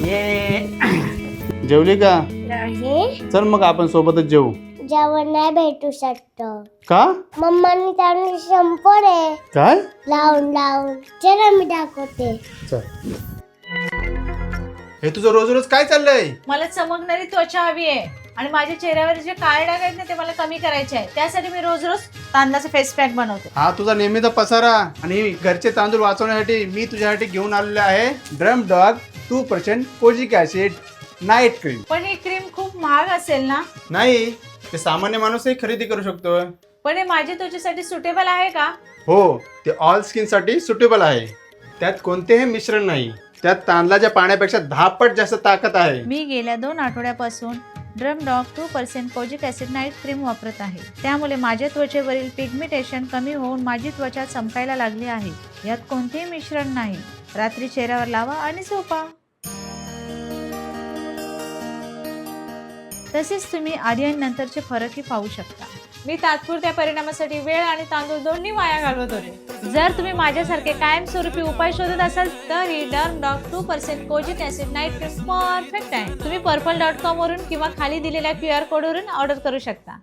ये जेवली का? नाही चल मग आपण सोबतच जेवू. जेवण नाही भेटू शकतो. का? मम्मानी त्याने संपवले काय? लावून लावून. चला मी दाखवते. चल. हे तुझं रोज रोज काय चाललंय? मला चमकणारी त्वचा हवी आहे आणि माझ्या चेहऱ्यावर जे काळे डाग आहेत ना ते मला कमी करायचे आहे. त्यासाठी मी रोज रोज तांदळाचा फेस पॅक बनवते. हा तुझा नेहमीचा पसारा आणि घरचे तांदूळ वाचवण्यासाठी मी तुझ्यासाठी घेऊन आलेलो आहे drum dog 2% kojic acid night cream. पण ही क्रीम खूप महाग असेल ना? नाही, ते सामान्य माणूसही खरेदी करू शकतो. पण हे माझ्या त्वचेसाठी सुटेबल आहे का? हो, ते ऑल स्किन साठी सुटेबल आहे. त्यात कोणतेही मिश्रण नाही. त्यात तांदळाच्या पाण्यापेक्षा 10 पट जास्त ताकद आहे. मी गेल्या 2 आठवड्यापासून drum dog 2% kojic acid night cream वापरत आहे. त्यामुळे माझ्या त्वचेवरील पिगमेंटेशन कमी होऊन माझी त्वचा चमकायला लागली आहे. यात कोणतेही मिश्रण नाही. रात्री चेहऱ्यावर लावा आणि झोपा. तसेच तुम्ही आधी आणि नंतरचे फरकही पाहू शकता. मी तात्पुरत्या परिणामासाठी वेळ आणि तांदूळ दोन्ही वाया घालवत होते. जर तुम्ही माझ्यासारखे कायमस्वरूपी उपाय शोधत असाल तर ही डर्म डॉग 2% kojic acid night cream perfect आहे. तुम्ही purple.com वरून किंवा खाली दिलेल्या QR कोडवरून ऑर्डर करू शकता.